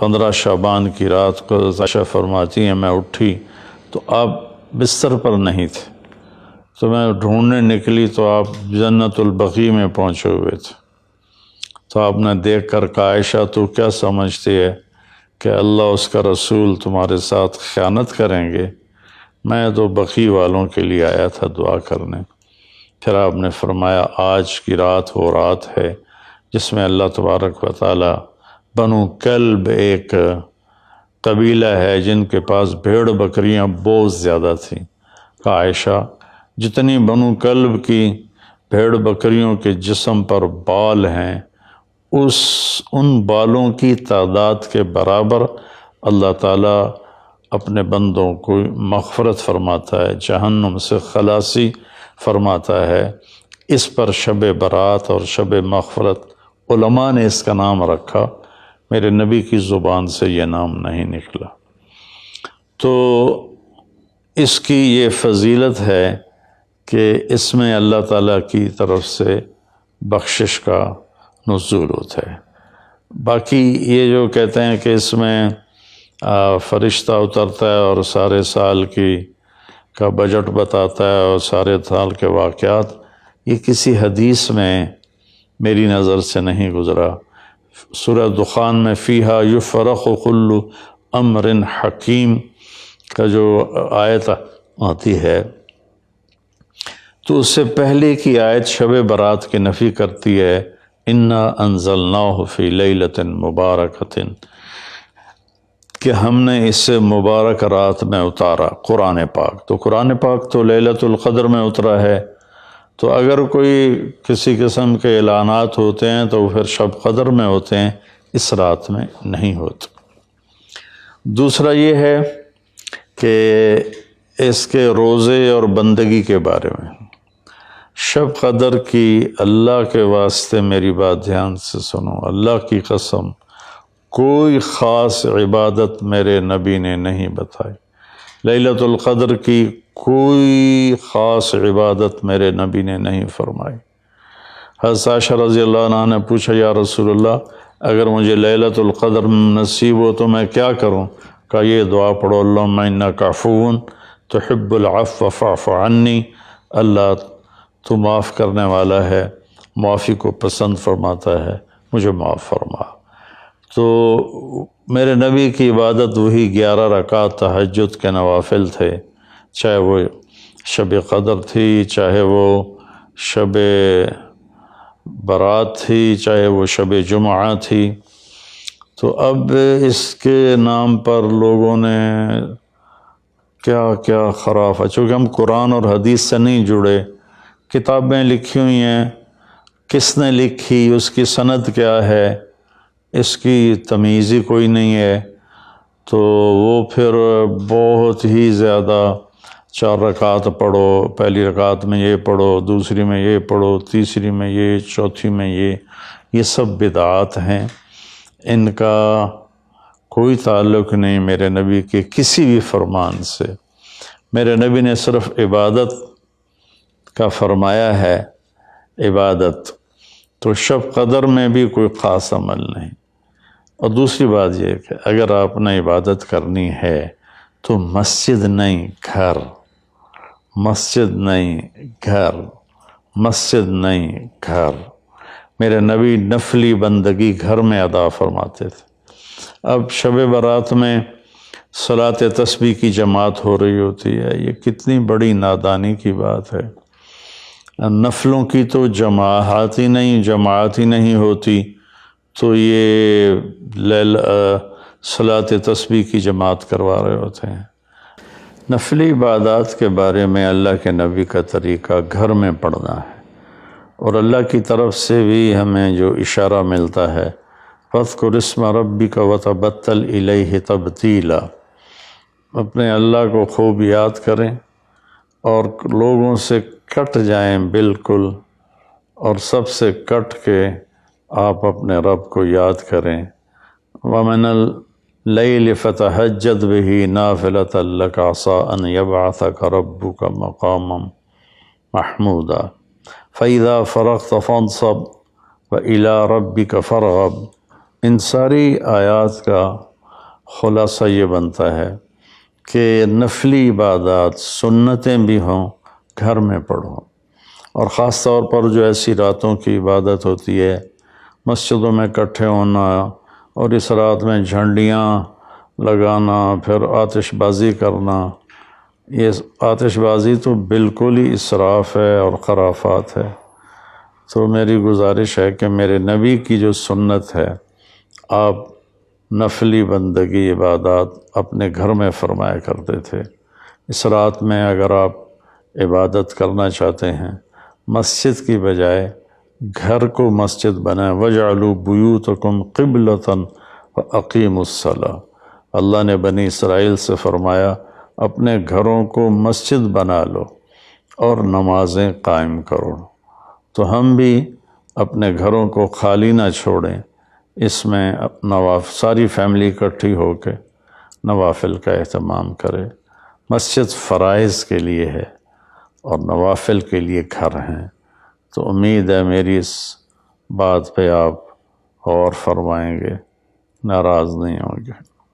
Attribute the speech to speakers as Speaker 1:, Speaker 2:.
Speaker 1: 15 شعبان کی رات کو عائشہ فرماتی ہیں میں اٹھی تو آپ بستر پر نہیں تھے، تو میں ڈھونڈنے نکلی تو آپ جنت البقیع میں پہنچے ہوئے تھے۔ تو آپ نے دیکھ کر کہا عائشہ تو کیا سمجھتی ہے کہ اللہ اس کا رسول تمہارے ساتھ خیانت کریں گے؟ میں تو بقیع والوں کے لیے آیا تھا دعا کرنے۔ پھر آپ نے فرمایا آج کی رات وہ رات ہے جس میں اللہ تبارک و تعالی بنو کلب ایک قبیلہ ہے جن کے پاس بھیڑ بکریاں بہت زیادہ تھیں، کہا عائشہ جتنی بنو کلب کی بھیڑ بکریوں کے جسم پر بال ہیں ان بالوں کی تعداد کے برابر اللہ تعالیٰ اپنے بندوں کو مغفرت فرماتا ہے، جہنم سے خلاصی فرماتا ہے۔ اس پر شب برات اور شب مغفرت علماء نے اس کا نام رکھا، میرے نبی کی زبان سے یہ نام نہیں نکلا۔ تو اس کی یہ فضیلت ہے کہ اس میں اللہ تعالیٰ کی طرف سے بخشش کا نزول ہوتا ہے۔ باقی یہ جو کہتے ہیں کہ اس میں فرشتہ اترتا ہے اور سارے سال کا بجٹ بتاتا ہے اور سارے سال کے واقعات، یہ کسی حدیث میں میری نظر سے نہیں گزرا۔ سورہ دخان میں فیہا یفرق کل امر حکیم کا جو آیت آتی ہے تو اس سے پہلے کی آیت شب برات کی نفی کرتی ہے، انا انزلناہ فی لیلۃ مبارکۃ، کہ ہم نے اس سے مبارک رات میں اتارا قرآن پاک۔ تو قرآن پاک تو لیلۃ القدر میں اترا ہے، تو اگر کوئی کسی قسم کے اعلانات ہوتے ہیں تو پھر شب قدر میں ہوتے ہیں، اس رات میں نہیں ہوتے۔ دوسرا یہ ہے کہ اس کے روزے اور بندگی کے بارے میں، شب قدر کی اللہ کے واسطے میری بات دھیان سے سنو، اللہ کی قسم کوئی خاص عبادت میرے نبی نے نہیں بتائی، لیلۃ القدر کی کوئی خاص عبادت میرے نبی نے نہیں فرمائی۔ حضرت عائشہ رضی اللہ عنہ نے پوچھا یا رسول اللہ اگر مجھے لیلۃ القدر نصیب ہو تو میں کیا کروں؟ کہا یہ دعا پڑھو، اللہم انک عفو تحب العفو فاعف عنی، اللہ تو معاف کرنے والا ہے، معافی کو پسند فرماتا ہے، مجھے معاف فرما۔ تو میرے نبی کی عبادت وہی 11 رکعت تہجد کے نوافل تھے، چاہے وہ شب قدر تھی، چاہے وہ شب برات تھی، چاہے وہ شب جمعہ تھی۔ تو اب اس کے نام پر لوگوں نے کیا کیا خرافہ، چونکہ ہم قرآن اور حدیث سے نہیں جڑے، کتابیں لکھی ہوئی ہیں، کس نے لکھی، اس کی سند کیا ہے، اس کی تمیز ہی کوئی نہیں ہے، تو وہ پھر بہت ہی زیادہ 4 رکعت پڑھو، پہلی رکعت میں یہ پڑھو، دوسری میں یہ پڑھو، تیسری میں یہ، چوتھی میں یہ سب بدعات ہیں، ان کا کوئی تعلق نہیں میرے نبی کے کسی بھی فرمان سے۔ میرے نبی نے صرف عبادت کا فرمایا ہے، عبادت تو شب قدر میں بھی کوئی خاص عمل نہیں۔ اور دوسری بات یہ کہ اگر آپ نے عبادت کرنی ہے تو مسجد نہیں گھر، مسجد نہیں گھر، مسجد نہیں گھر۔ میرے نبی نفلی بندگی گھر میں ادا فرماتے تھے۔ اب شب برات میں صلاۃ تسبیح کی جماعت ہو رہی ہوتی ہے، یہ کتنی بڑی نادانی کی بات ہے۔ نفلوں کی تو جماعت ہی نہیں ہوتی، تو یہ صلاۃ تسبیح کی جماعت کروا رہے ہوتے ہیں۔ نفلی عبادات کے بارے میں اللہ کے نبی کا طریقہ گھر میں پڑھنا ہے، اور اللہ کی طرف سے بھی ہمیں جو اشارہ ملتا ہے فَاذْكُرِ اسْمَ رَبِّكَ وَتَبَتَّلْ إِلَيْهِ تَبْتِيلًا، اپنے اللہ کو خوب یاد کریں اور لوگوں سے کٹ جائیں بالکل، اور سب سے کٹ کے آپ اپنے رب کو یاد کریں۔ وَمِنَ اللَّيْلِ فَتَهَجَّدْ بِهِ نَافِلَةً لَكَ عَسَىٰ أَن يَبْعَثَكَ رَبُّكَ مَقَامًا مَحْمُودًا فَإِذَا فَرَغْتَ فَانْصَبْ وَإِلَىٰ رَبِّكَ فَارْغَب۔ ان ساری آیات کا خلاصہ یہ بنتا ہے کہ نفلی عبادات سنتیں بھی ہوں گھر میں پڑھو، اور خاص طور پر جو ایسی راتوں کی عبادت ہوتی ہے، مسجدوں میں اکٹھے ہونا اور اس رات میں جھنڈیاں لگانا، پھر آتش بازی کرنا، یہ آتش بازی تو بالکل ہی اسراف ہے اور خرافات ہے۔ تو میری گزارش ہے کہ میرے نبی کی جو سنت ہے، آپ نفلی بندگی عبادات اپنے گھر میں فرمایا کرتے تھے۔ اس رات میں اگر آپ عبادت کرنا چاہتے ہیں، مسجد کی بجائے گھر کو مسجد بنائیں۔ وَاجْعَلُوا بُيُوتَكُمْ قِبْلَةً وَأَقِيمُوا الصَّلَاةَ، اللہ نے بنی اسرائیل سے فرمایا اپنے گھروں کو مسجد بنا لو اور نمازیں قائم کرو۔ تو ہم بھی اپنے گھروں کو خالی نہ چھوڑیں، اس میں ساری فیملی اکٹھی ہو کے نوافل کا اہتمام کرے۔ مسجد فرائض کے لیے ہے اور نوافل کے لیے گھر ہیں۔ تو امید ہے میری اس بات پہ آپ غور فرمائیں گے، ناراض نہیں ہوں گے۔